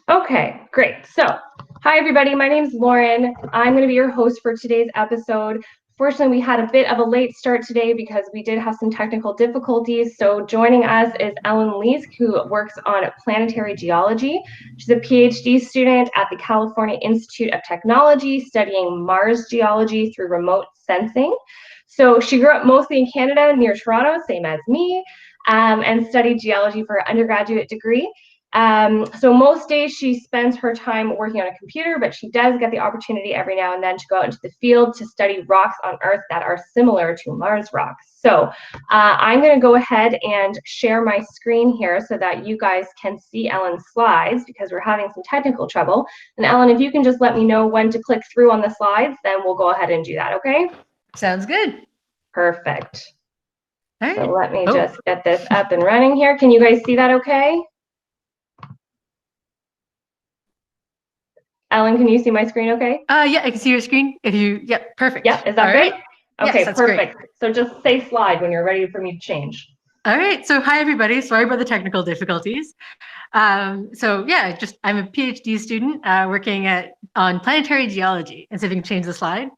Okay, great. So, hi everybody, my name's Lauren. I'm going to be your host for today's episode. Fortunately, we had a bit of a late start today because we did have some technical difficulties. So joining us is Ellen Leask, who works on planetary geology. She's a PhD student at the California Institute of Technology, studying Mars geology through remote sensing. So she grew up mostly in Canada near Toronto, same as me, and studied geology for her undergraduate degree. So most days she spends her time working on a computer, but she does get the opportunity every now and then to go out into the field to study rocks on Earth that are similar to Mars rocks. So I'm going to go ahead and share my screen here so that you guys can see Ellen's slides because we're having some technical trouble. And Ellen, if you can just let me know when to click through on the slides, then we'll go ahead and do that, okay? Sounds good. Perfect. All right. So let me just get this up and running here. Can you guys see that okay? Ellen, can you see my screen okay? Yeah, I can see your screen. Perfect. Yeah, is that good? Right. Okay, yes, that's perfect. Great. So just say slide when you're ready for me to change. All right. So hi, everybody. Sorry about the technical difficulties. I'm a PhD student working on planetary geology. And so if you can change the slide.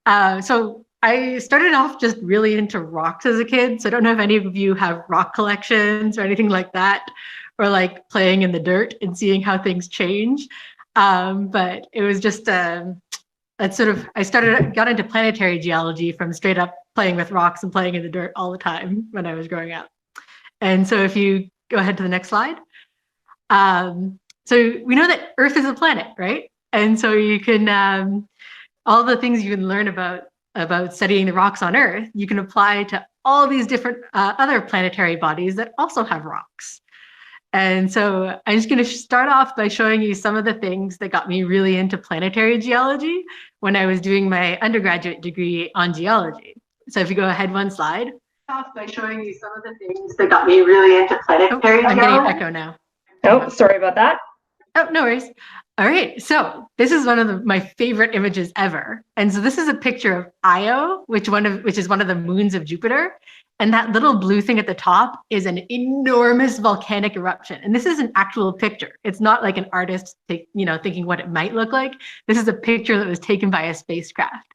So I started off just really into rocks as a kid. So I don't know if any of you have rock collections or anything like that, or like playing in the dirt and seeing how things change. But it was just got into planetary geology from straight up playing with rocks and playing in the dirt all the time when I was growing up. And so if you go ahead to the next slide. So we know that Earth is a planet, right? And so you can, all the things you can learn about studying the rocks on Earth, you can apply to all these different other planetary bodies that also have rocks. And so I'm just going to start off by showing you some of the things that got me really into planetary geology when I was doing my undergraduate degree on geology. So if you go ahead one slide. Off by showing you some of the things that got me really into planetary geology. I'm getting an echo now. Oh, sorry about that. Oh, no worries. All right, so this is one of my favorite images ever. And so this is a picture of Io, which is one of the moons of Jupiter. And that little blue thing at the top is an enormous volcanic eruption. And this is an actual picture. It's not like an artist thinking what it might look like. This is a picture that was taken by a spacecraft.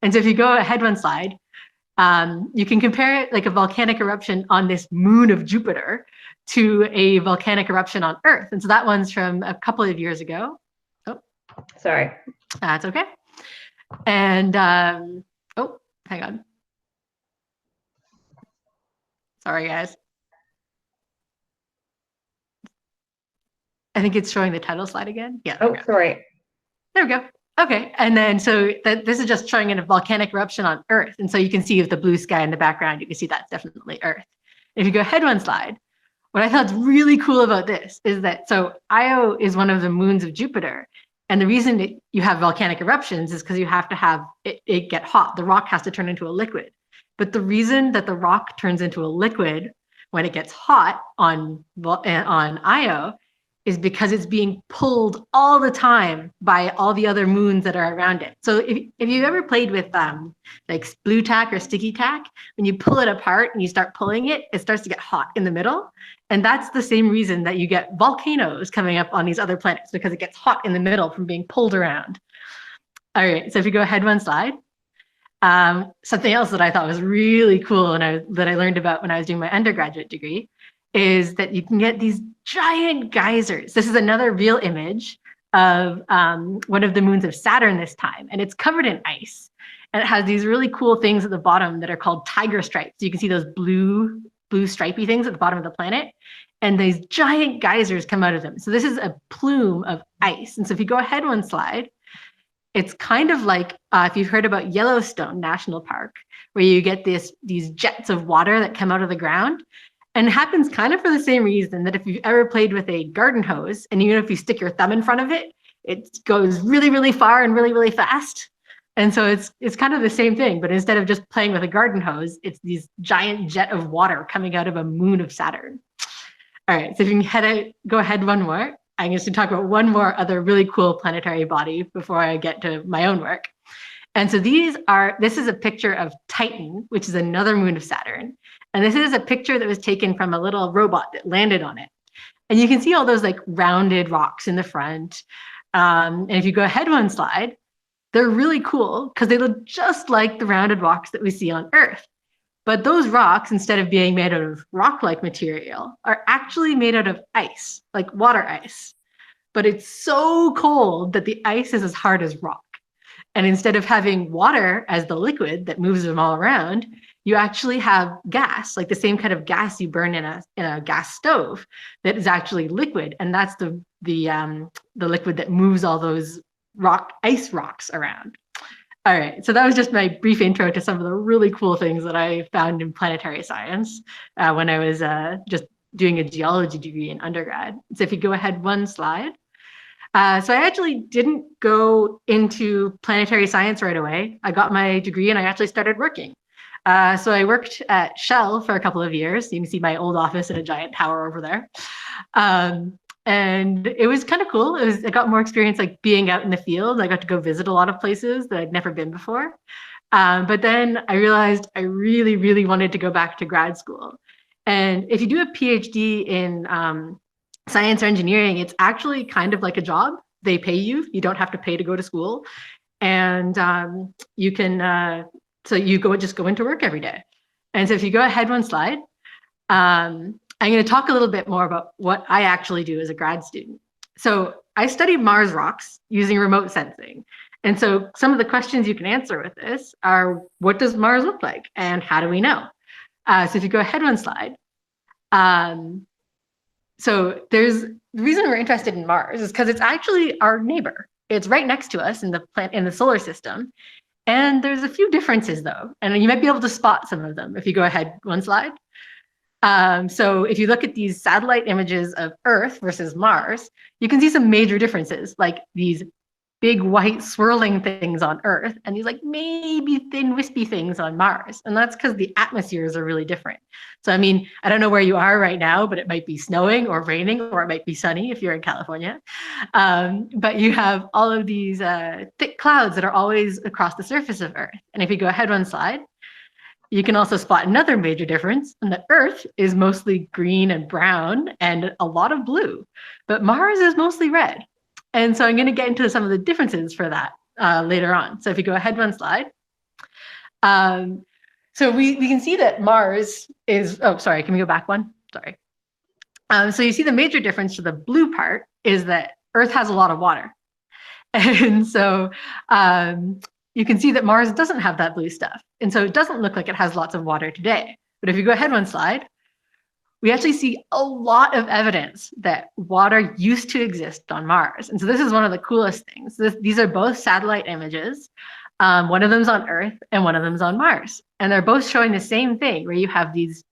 And so if you go ahead one slide, you can compare it like a volcanic eruption on this moon of Jupiter to a volcanic eruption on Earth. And so that one's from a couple of years ago. Oh, sorry. That's okay. And, hang on. Sorry, guys. I think it's showing the title slide again. Yeah. Oh, sorry. There we go. Okay. And then so this is just showing a volcanic eruption on Earth. And so you can see with the blue sky in the background, you can see that's definitely Earth. If you go ahead one slide, what I thought is really cool about this is that, so Io is one of the moons of Jupiter. And the reason that you have volcanic eruptions is because you have to have it get hot. The rock has to turn into a liquid. But the reason that the rock turns into a liquid when it gets hot on Io is because it's being pulled all the time by all the other moons that are around it. So if you've ever played with like blue tack or sticky tack, when you pull it apart and you start pulling it, it starts to get hot in the middle. And that's the same reason that you get volcanoes coming up on these other planets, because it gets hot in the middle from being pulled around. All right, so if you go ahead one slide. Something else that I thought was really cool and that I learned about when I was doing my undergraduate degree is that you can get these giant geysers. This is another real image of one of the moons of Saturn this time, and it's covered in ice. And it has these really cool things at the bottom that are called tiger stripes. So you can see those blue stripy things at the bottom of the planet, and these giant geysers come out of them. So this is a plume of ice. And so if you go ahead one slide, it's kind of like if you've heard about Yellowstone National Park, where you get these jets of water that come out of the ground. And it happens kind of for the same reason that if you've ever played with a garden hose, and even if you stick your thumb in front of it, it goes really, really far and really, really fast. And so it's kind of the same thing, but instead of just playing with a garden hose, it's these giant jet of water coming out of a moon of Saturn. All right, so if you can go ahead one more. I'm just going to talk about one more other really cool planetary body before I get to my own work. And so this is a picture of Titan, which is another moon of Saturn. And this is a picture that was taken from a little robot that landed on it. And you can see all those like rounded rocks in the front. And if you go ahead one slide, they're really cool because they look just like the rounded rocks that we see on Earth. But those rocks, instead of being made out of rock-like material, are actually made out of ice, like water ice. But it's so cold that the ice is as hard as rock. And instead of having water as the liquid that moves them all around, you actually have gas, like the same kind of gas you burn in a gas stove that is actually liquid. And that's the liquid that moves all those ice rocks around. All right, so that was just my brief intro to some of the really cool things that I found in planetary science when I was just doing a geology degree in undergrad. So if you go ahead one slide. So I actually didn't go into planetary science right away. I got my degree and I actually started working. So I worked at Shell for a couple of years. You can see my old office in a giant tower over there. And it was kind of cool. I got more experience like being out in the field. I got to go visit a lot of places that I'd never been before. But then I realized I really, really wanted to go back to grad school. And if you do a PhD in science or engineering, it's actually kind of like a job. They pay you. You don't have to pay to go to school. And you can, so you just go into work every day. And so if you go ahead one slide, I'm going to talk a little bit more about what I actually do as a grad student. So I studied Mars rocks using remote sensing. And so some of the questions you can answer with this are, what does Mars look like? And how do we know? So if you go ahead one slide. So the reason we're interested in Mars is because it's actually our neighbor. It's right next to us in the solar system. And there's a few differences though. And you might be able to spot some of them if you go ahead one slide. So if you look at these satellite images of Earth versus Mars, you can see some major differences, like these big white swirling things on Earth and these like maybe thin wispy things on Mars. And that's because the atmospheres are really different. So, I mean, I don't know where you are right now, but it might be snowing or raining, or it might be sunny if you're in California. But you have all of these thick clouds that are always across the surface of Earth. And if you go ahead one slide, you can also spot another major difference, and the Earth is mostly green and brown and a lot of blue, but Mars is mostly red. And so I'm going to get into some of the differences for that later on. So if you go ahead one slide. So we can see that Mars is, oh, sorry, can we go back one? Sorry. So you see the major difference to the blue part is that Earth has a lot of water. And so you can see that Mars doesn't have that blue stuff. And so it doesn't look like it has lots of water today. But if you go ahead one slide, we actually see a lot of evidence that water used to exist on Mars. And so this is one of the coolest things. These are both satellite images. One of them's on Earth and one of them's on Mars. And they're both showing the same thing, where you have these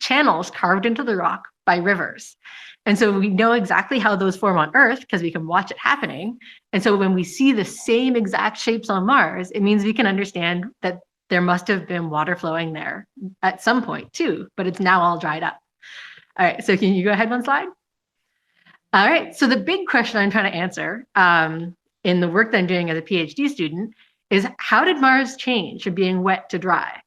channels carved into the rock by rivers. And so we know exactly how those form on Earth because we can watch it happening. And so when we see the same exact shapes on Mars, it means we can understand that there must have been water flowing there at some point too, but it's now all dried up. All right, so can you go ahead one slide? All right, so the big question I'm trying to answer in the work that I'm doing as a PhD student is, how did Mars change from being wet to dry?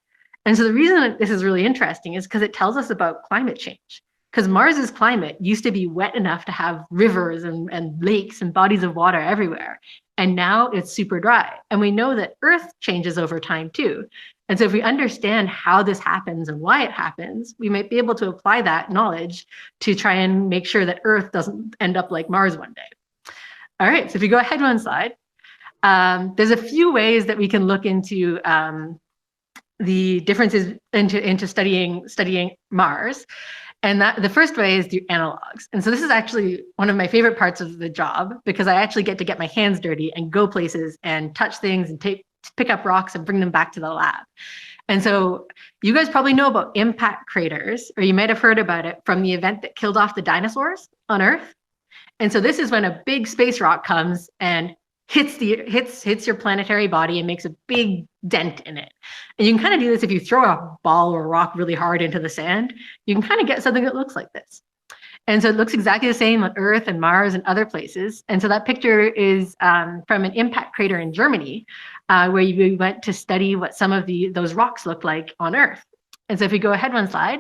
And so the reason that this is really interesting is because it tells us about climate change. Because Mars's climate used to be wet enough to have rivers and lakes and bodies of water everywhere. And now it's super dry. And we know that Earth changes over time too. And so if we understand how this happens and why it happens, we might be able to apply that knowledge to try and make sure that Earth doesn't end up like Mars one day. All right, so if you go ahead one slide, there's a few ways that we can look into the differences into studying Mars. And the first way is through analogs. And so this is actually one of my favorite parts of the job, because I actually get my hands dirty and go places and touch things and pick up rocks and bring them back to the lab. And so you guys probably know about impact craters, or you might have heard about it from the event that killed off the dinosaurs on Earth. And so this is when a big space rock comes and hits your planetary body and makes a big dent in it. And you can kind of do this if you throw a ball or a rock really hard into the sand. You can kind of get something that looks like this. And so it looks exactly the same on Earth and Mars and other places. And so that picture is from an impact crater in Germany, where we went to study what some of those rocks look like on Earth. And so if we go ahead one slide,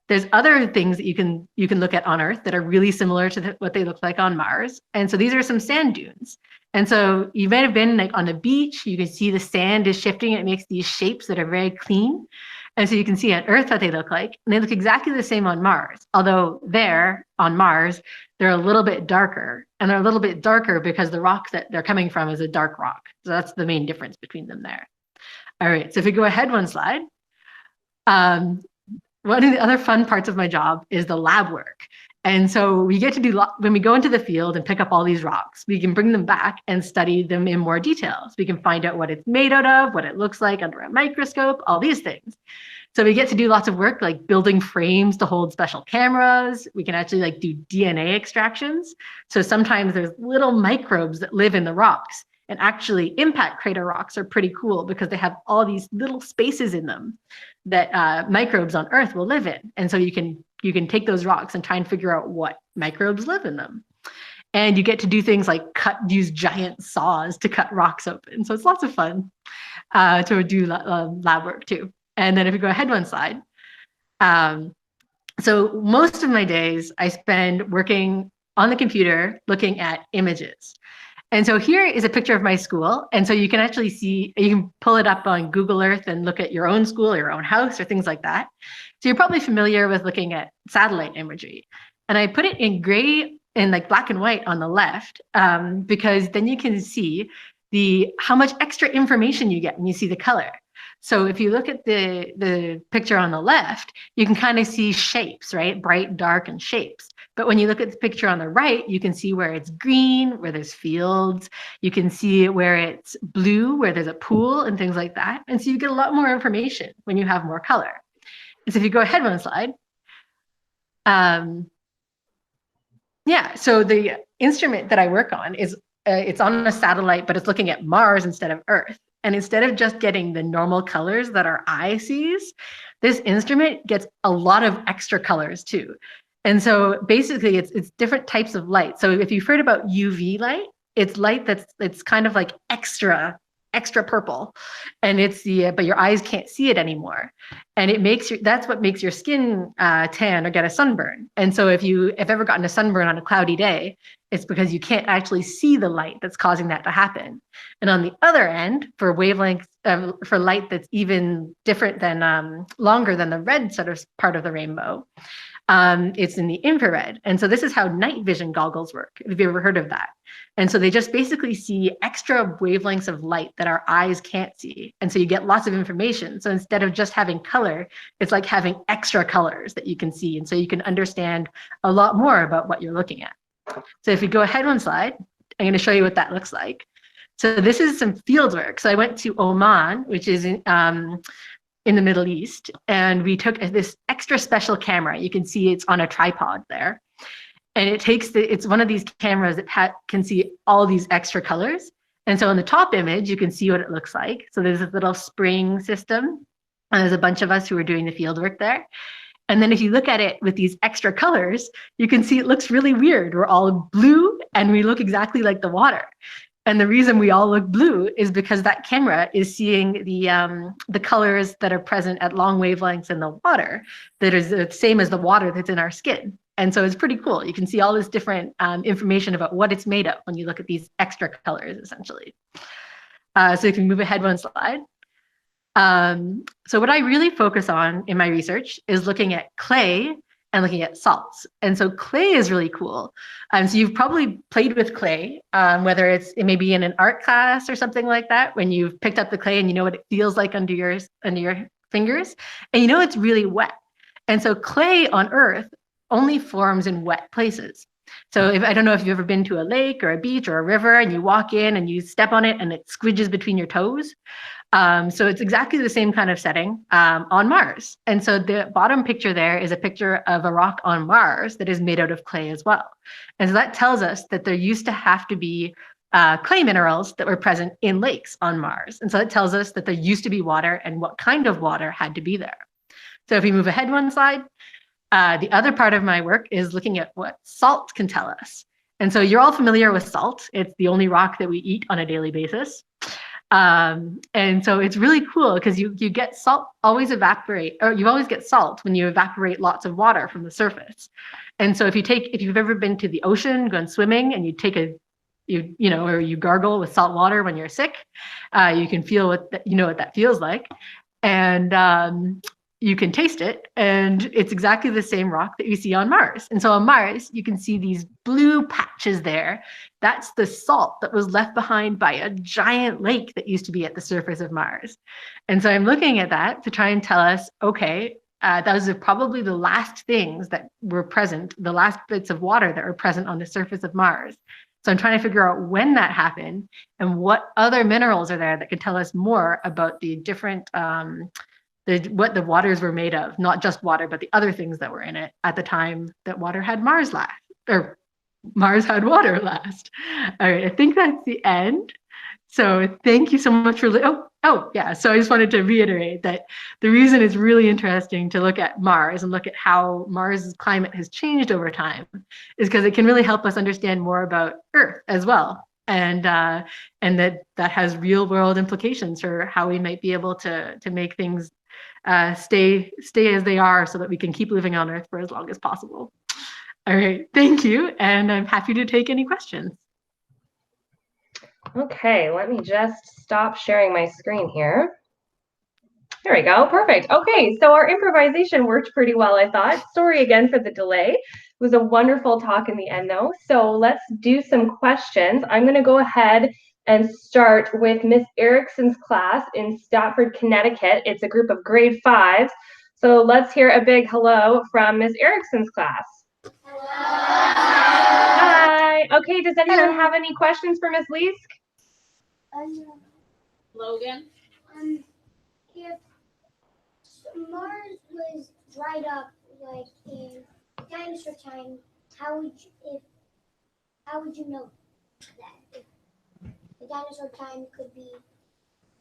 there's other things that you can look at on Earth that are really similar to what they look like on Mars. And so these are some sand dunes. And so you might have been like on a beach, you can see the sand is shifting. It makes these shapes that are very clean. And so you can see on Earth what they look like. And they look exactly the same on Mars. Although there on Mars, they're a little bit darker. And they're a little bit darker because the rock that they're coming from is a dark rock. So that's the main difference between them there. All right, so if we go ahead one slide. One of the other fun parts of my job is the lab work. And so we get to do, when we go into the field and pick up all these rocks, we can bring them back and study them in more detail. So we can find out what it's made out of, what it looks like under a microscope, all these things. So we get to do lots of work like building frames to hold special cameras. We can actually like do DNA extractions. So sometimes there's little microbes that live in the rocks, and actually impact crater rocks are pretty cool because they have all these little spaces in them that microbes on Earth will live in. And so you can take those rocks and try and figure out what microbes live in them. And you get to do things like use giant saws to cut rocks open. So it's lots of fun to do lab work too. And then if we go ahead one slide. So most of my days I spend working on the computer looking at images. And so here is a picture of my school. And so you can actually see, you can pull it up on Google Earth and look at your own school, or your own house, or things like that. So you're probably familiar with looking at satellite imagery. And I put it in gray and like black and white on the left, because then you can see how much extra information you get when you see the color. So if you look at the picture on the left, you can kind of see shapes, right? Bright, dark, and shapes. But when you look at the picture on the right, you can see where it's green, where there's fields. You can see where it's blue, where there's a pool and things like that. And so you get a lot more information when you have more color. And so if you go ahead one slide. Yeah, so the instrument that I work on is, it's on a satellite, but it's looking at Mars instead of Earth. And instead of just getting the normal colors that our eye sees, this instrument gets a lot of extra colors too. And so basically it's different types of light. So if you've heard about UV light, it's light it's kind of like extra purple, and but your eyes can't see it anymore. And that's what makes your skin tan or get a sunburn. And so if you've ever gotten a sunburn on a cloudy day, it's because you can't actually see the light that's causing that to happen. And on the other end, for wavelengths, for light that's even different than longer than the red sort of part of the rainbow, it's in the infrared. And so this is how night vision goggles work, if you've ever heard of that. And so they just basically see extra wavelengths of light that our eyes can't see. And so you get lots of information. So instead of just having color, it's like having extra colors that you can see. And so you can understand a lot more about what you're looking at. So if you go ahead one slide, I'm going to show you what that looks like. So this is some field work. So I went to Oman, which is in the Middle East, and we took this extra special camera. You can see it's on a tripod there. And it's one of these cameras that can see all these extra colors. And so in the top image, you can see what it looks like. So there's this little spring system, and there's a bunch of us who are doing the field work there. And then if you look at it with these extra colors, you can see it looks really weird. We're all blue and we look exactly like the water. And the reason we all look blue is because that camera is seeing the colors that are present at long wavelengths in the water that is the same as the water that's in our skin. And so it's pretty cool. You can see all this different information about what it's made of when you look at these extra colors, essentially. So if you move ahead one slide. So what I really focus on in my research is looking at clay and looking at salts. And so clay is really cool. So you've probably played with clay, whether it may be in an art class or something like that, when you've picked up the clay and you know what it feels like under your fingers, and you know it's really wet. And so clay on Earth only forms in wet places. So I don't know if you've ever been to a lake or a beach or a river and you walk in and you step on it and it squidges between your toes. So it's exactly the same kind of setting on Mars. And so the bottom picture there is a picture of a rock on Mars that is made out of clay as well. And so that tells us that there used to have to be clay minerals that were present in lakes on Mars. And so it tells us that there used to be water and what kind of water had to be there. So if we move ahead one slide, the other part of my work is looking at what salt can tell us. And so you're all familiar with salt. It's the only rock that we eat on a daily basis. And so it's really cool because you get salt always evaporate, or you always get salt when you evaporate lots of water from the surface. And so if you've ever been to the ocean, gone swimming, and you take or you gargle with salt water when you're sick, you can feel what that feels like. And you can taste it, and it's exactly the same rock that you see on Mars. And so on Mars, you can see these blue patches there. That's the salt that was left behind by a giant lake that used to be at the surface of Mars. And so I'm looking at that to try and tell us, okay, those are probably the last things that were present, the last bits of water that were present on the surface of Mars. So I'm trying to figure out when that happened and what other minerals are there that can tell us more about the different what the waters were made of, not just water, but the other things that were in it at the time that water had Mars last, or Mars had water last. All right, I think that's the end. So thank you so much for, yeah. So I just wanted to reiterate that the reason it's really interesting to look at Mars and look at how Mars's climate has changed over time is because it can really help us understand more about Earth as well. And that has real world implications for how we might be able to make things stay as they are so that we can keep living on Earth for as long as possible. All right, thank you. And I'm happy to take any questions. Okay, let me just stop sharing my screen here. There we go, perfect. Okay, so our improvisation worked pretty well, I thought. Sorry again for the delay. It was a wonderful talk in the end though. So let's do some questions. I'm gonna go ahead and start with Miss Erickson's class in Stratford, Connecticut. It's a group of grade 5s. So let's hear a big hello from Miss Erickson's class. Hello. Hi. Okay, does anyone have any questions for Miss Leask? Logan? If Mars was dried up like in dinosaur time, how would you know that? If the dinosaur time could be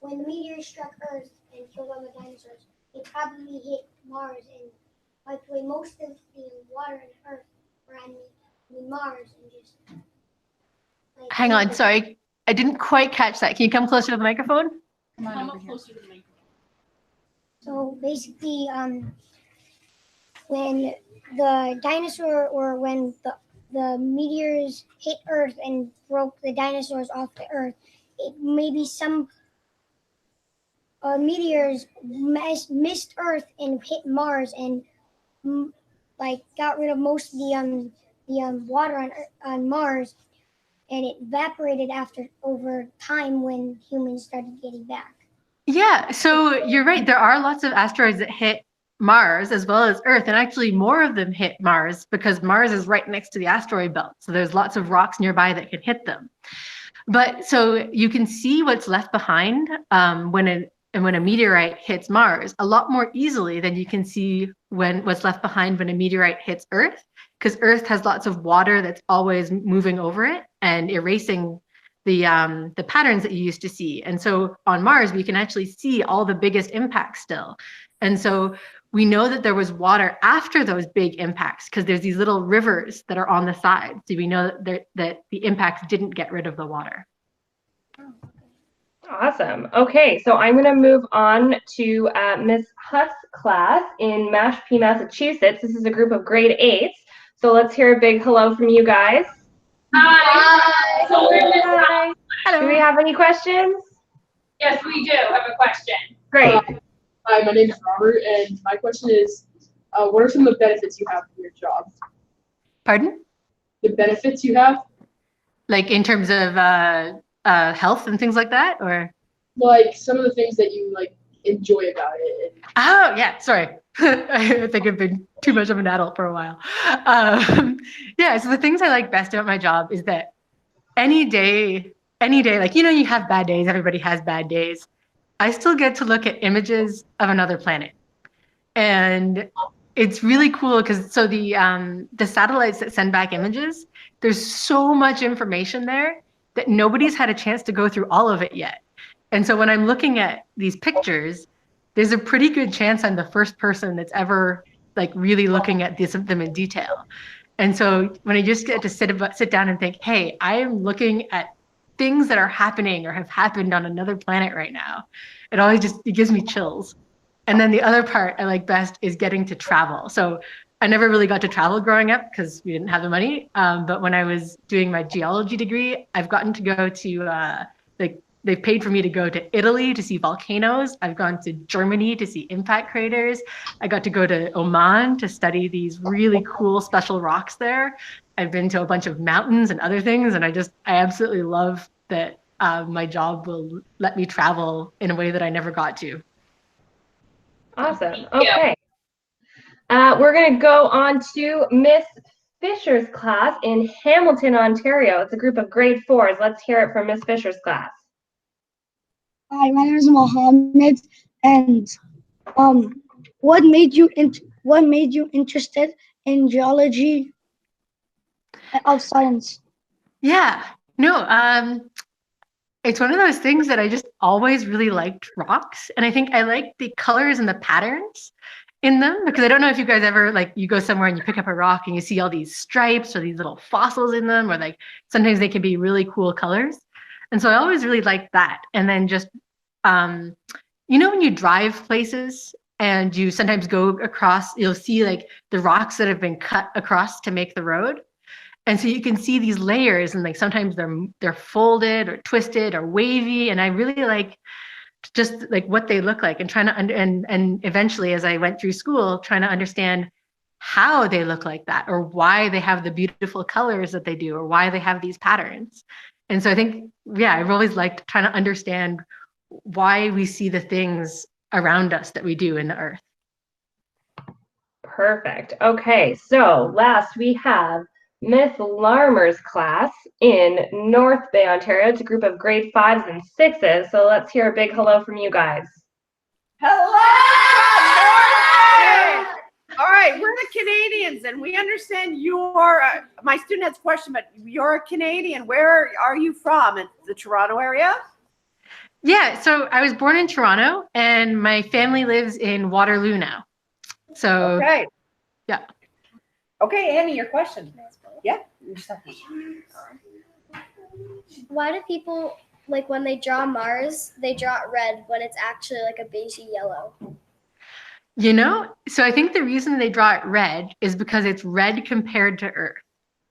when the meteor struck Earth and killed all the dinosaurs, it probably hit Mars and wiped away most of the water in Earth, or I mean Mars, and just like, hang on, sorry. I didn't quite catch that. Can you come closer to the microphone? Come up closer to the microphone. So basically, when the dinosaur or when the meteors hit Earth and broke the dinosaurs off the Earth, it maybe some meteors missed Earth and hit Mars and like got rid of most of the water on Mars, and it evaporated over time when humans started getting back. Yeah, so you're right. There are lots of asteroids that hit Mars as well as Earth, and actually more of them hit Mars because Mars is right next to the asteroid belt. So there's lots of rocks nearby that can hit them. But so you can see what's left behind when a meteorite hits Mars a lot more easily than you can see what's left behind when a meteorite hits Earth, because Earth has lots of water that's always moving over it and erasing the patterns that you used to see. And so on Mars, we can actually see all the biggest impacts still. And so we know that there was water after those big impacts because there's these little rivers that are on the side. So we know that the impacts didn't get rid of the water. Awesome. Okay, so I'm going to move on to Miss Huss' class in Mashpee, Massachusetts. This is a group of grade 8s. So let's hear a big hello from you guys. Hi. Hi. Hello. Do we have any questions? Yes, we do have a question. Great. Hi, my name is Robert, and my question is, what are some of the benefits you have from your job? Pardon? The benefits you have? Like in terms of health and things like that, or? Like some of the things that you like enjoy about it. Oh, yeah, sorry. I think I've been too much of an adult for a while. Yeah, so the things I like best about my job is that any day, like, you have bad days, everybody has bad days. I still get to look at images of another planet. And it's really cool because so the satellites that send back images, there's so much information there that nobody's had a chance to go through all of it yet. And so when I'm looking at these pictures, there's a pretty good chance I'm the first person that's ever like really looking at them in detail. And so when I just get to sit down and think, hey, I am looking at things that are happening or have happened on another planet right now. It gives me chills. And then the other part I like best is getting to travel. So I never really got to travel growing up because we didn't have the money. But when I was doing my geology degree, I've gotten to go to they paid for me to go to Italy to see volcanoes. I've gone to Germany to impact craters. I got to go to Oman to study these really cool special rocks there. I've been to a bunch of mountains and other things, and I absolutely love that my job will let me travel in a way that I never got to. Awesome. Okay. We're going to go on to Miss Fisher's class in Hamilton, Ontario. It's a group of grade 4s. Let's hear it from Miss Fisher's class. Hi, my name is Mohammed, and what made you interested in geology of science? Yeah, no, it's one of those things that I just always really liked rocks, and I think I like the colors and the patterns in them, because I don't know if you guys ever, like, you go somewhere and you pick up a rock and you see all these stripes or these little fossils in them, or like sometimes they can be really cool colors. And so I always really liked that. And then just, when you drive places and you sometimes go across, you'll see like the rocks that have been cut across to make the road. And so you can see these layers, and like sometimes they're folded or twisted or wavy. And I really like just like what they look like, and trying to and eventually, as I went through school, trying to understand how they look like that, or why they have the beautiful colors that they do, or why they have these patterns. And so I think, yeah, I've always liked trying to understand why we see the things around us that we do in the earth. Perfect. Okay, so last we have Miss Larmer's class in North Bay, Ontario. It's a group of grade 5s and 6s. So let's hear a big hello from you guys. Hello! All right, we're the Canadians, and we understand you're, my student has a question, but you're a Canadian. Where are you from? In the Toronto area? Yeah, so I was born in Toronto, and my family lives in Waterloo now. So, okay. Yeah. Okay, Annie, your question. Yeah. Why do people, like, when they draw Mars, they draw it red when it's actually like a beigey yellow? So I think the reason they draw it red is because it's red compared to Earth.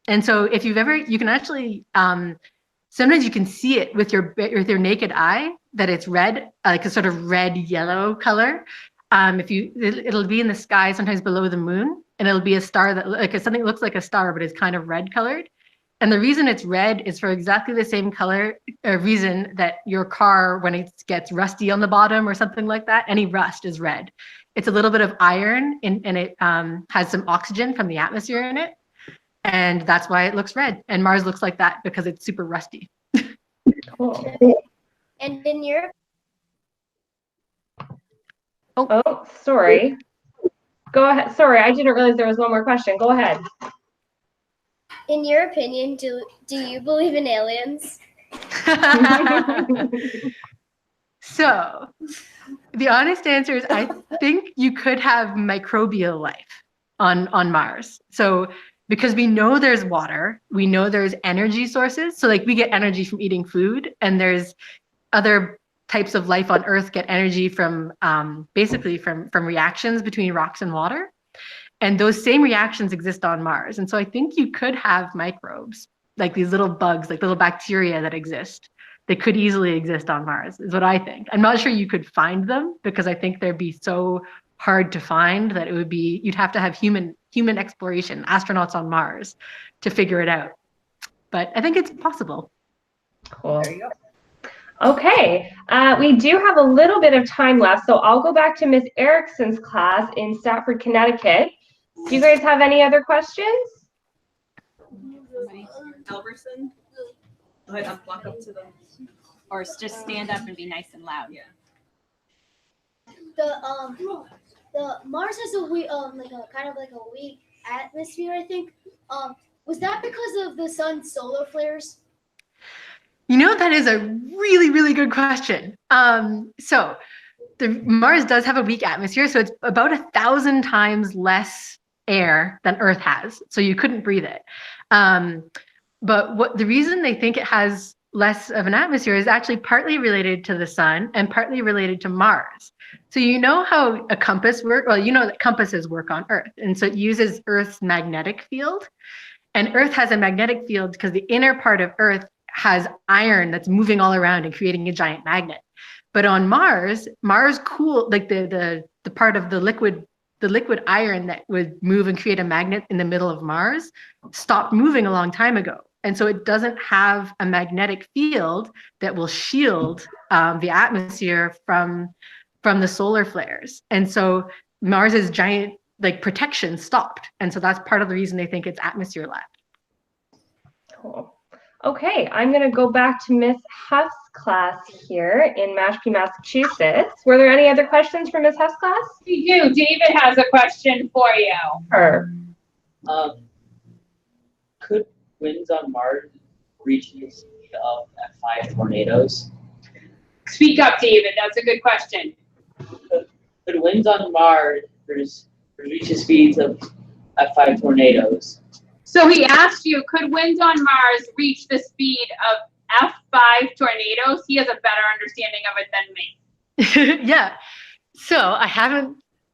And so if you can actually, sometimes you can see it with your naked eye that it's red, like a sort of red yellow color. It'll be in the sky sometimes below the moon, and it'll be a star that something looks like a star, but is kind of red colored. And the reason it's red is for exactly the same reason that your car, when it gets rusty on the bottom or something like that, any rust is red. It's a little bit of iron, and it has some oxygen from the atmosphere in it. And that's why it looks red. And Mars looks like that because it's super rusty. Cool. And in Europe? Oh, sorry. Go ahead. Sorry, I didn't realize there was one more question. Go ahead. In your opinion, do you believe in aliens? So the honest answer is I think you could have microbial life on Mars. So because we know there's water, we know there's energy sources. So like we get energy from eating food, and there's other types of life on Earth get energy from basically from reactions between rocks and water. And those same reactions exist on Mars. And so I think you could have microbes, like these little bugs, like little bacteria that exist. They could easily exist on Mars, is what I think. I'm not sure you could find them, because I think they'd be so hard to find that you'd have to have human exploration, astronauts on Mars, to figure it out. But I think it's possible. Cool. There you go. Okay, we do have a little bit of time left, so I'll go back to Miss Erickson's class in Stratford, Connecticut. Do you guys have any other questions? Albertson? Go ahead, walk up to them. Or just stand up and be nice and loud. Yeah. The Mars has a weak, kind of like a weak atmosphere, I think. Was that because of the sun's solar flares? That is a really, really good question. So Mars does have a weak atmosphere, so it's about 1,000 times less air than Earth has, so you couldn't breathe it. But the reason they think it has less of an atmosphere is actually partly related to the sun and partly related to Mars. So you know how a compass works? Well, you know that compasses work on Earth. And so it uses Earth's magnetic field. And Earth has a magnetic field because the inner part of Earth has iron that's moving all around and creating a giant magnet. But on Mars, like the part of the liquid iron that would move and create a magnet in the middle of Mars stopped moving a long time ago. And so it doesn't have a magnetic field that will shield the atmosphere from the solar flares. And so Mars's giant like protection stopped. And so that's part of the reason they think it's atmosphere left. Cool. Okay, I'm going to go back to Miss Huff's class here in Mashpee, Massachusetts. Were there any other questions for Miss Huff's class? We do. David has a question for you. Her. Could winds on Mars reach the speed of F5 tornadoes? Speak up, David. That's a good question. Could winds on Mars reach the speeds of F5 tornadoes? So he asked you, could winds on Mars reach the speed of F5 tornadoes? He has a better understanding of it than me. Yeah. So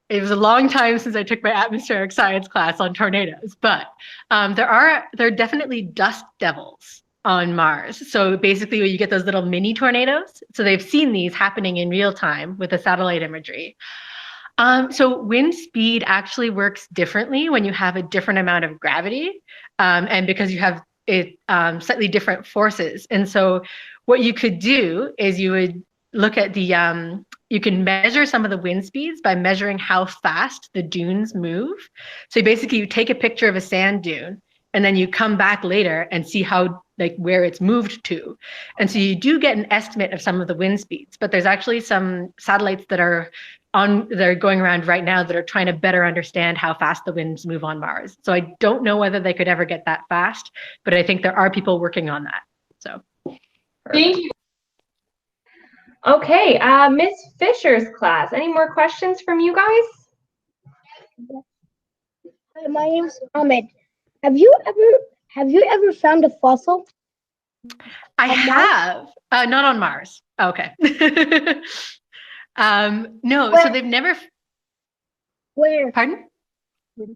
it was a long time since I took my atmospheric science class on tornadoes, but there are definitely dust devils on Mars. So basically you get those little mini tornadoes. So they've seen these happening in real time with the satellite imagery. So wind speed actually works differently when you have a different amount of gravity, and because you have slightly different forces. And so what you could do is you would look at you can measure some of the wind speeds by measuring how fast the dunes move. So basically you take a picture of a sand dune and then you come back later and see how where it's moved to. And so you do get an estimate of some of the wind speeds, but there's actually some satellites that are going around right now that are trying to better understand how fast the winds move on Mars. So I don't know whether they could ever get that fast, but I think there are people working on that. So thank you. Okay, Miss Fisher's class. Any more questions from you guys? Hi, my name's Ahmed. Have you ever found a fossil? I have. Not on Mars. Okay. No, Where? So they've never. Where? Pardon? Do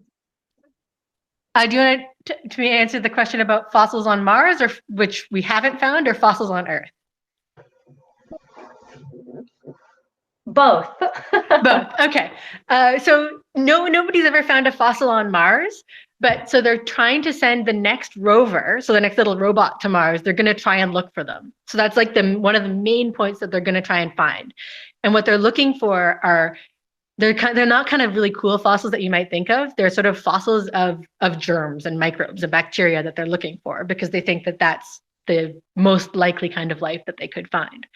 you want to answer the question about fossils on Mars, or which we haven't found, or fossils on Earth? Both. Both. Okay. So nobody's ever found a fossil on Mars, but so they're trying to send the next rover, so the next little robot to Mars. They're going to try and look for them. So that's like one of the main points that they're going to try and find. And what they're looking for are they're not kind of really cool fossils that you might think of. They're sort of fossils of germs and microbes and bacteria that they're looking for, because they think that that's the most likely kind of life that they could find.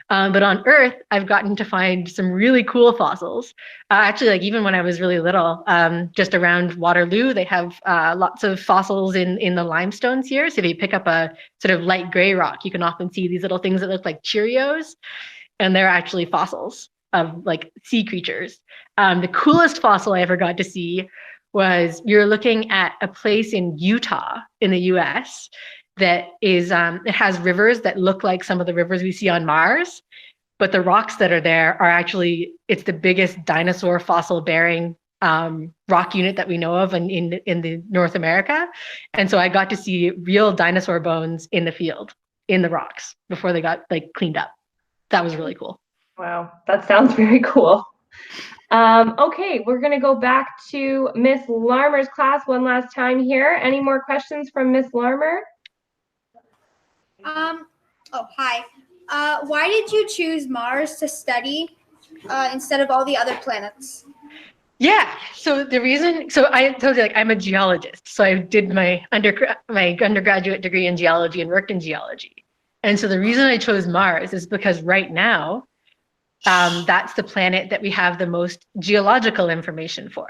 But on Earth, I've gotten to find some really cool fossils. Actually, like even when I was really little, just around Waterloo, they have lots of fossils in the limestones here. So if you pick up a sort of light gray rock, you can often see these little things that look like Cheerios, and they're actually fossils of like sea creatures. The coolest fossil I ever got to see was you're looking at a place in Utah in the US that is, it has rivers that look like some of the rivers we see on Mars, but the rocks that are there are actually, it's the biggest dinosaur fossil bearing rock unit that we know of in the North America. And so I got to see real dinosaur bones in the field, in the rocks, before they got like cleaned up. That was really cool. Wow, that sounds very cool. Okay, we're going to go back to Miss Larmer's class one last time here. Any more questions from Miss Larmer? Oh, hi. Why did you choose Mars to study instead of all the other planets? Yeah, so the reason, so I told you, like, I'm a geologist. So I did my undergraduate degree in geology and worked in geology. And so the reason I chose Mars is because right now, that's the planet that we have the most geological information for.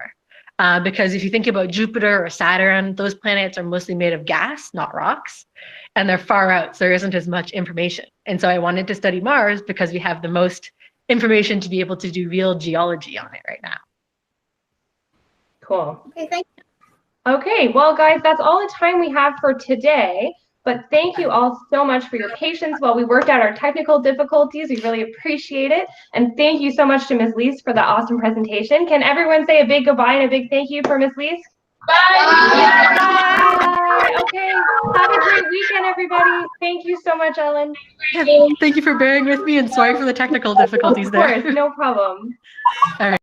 Because if you think about Jupiter or Saturn, those planets are mostly made of gas, not rocks, and they're far out, so there isn't as much information. And so I wanted to study Mars because we have the most information to be able to do real geology on it right now. Cool. Okay, thank you. Okay, well, guys, that's all the time we have for today. But thank you all so much for your patience while we worked out our technical difficulties. We really appreciate it. And thank you so much to Ms. Leask for the awesome presentation. Can everyone say a big goodbye and a big thank you for Ms. Leask? Bye. Bye. Okay. Have a great weekend, everybody. Thank you so much, Ellen. Yeah, thank you for bearing with me and sorry for the technical difficulties Of there. course, no problem. All right.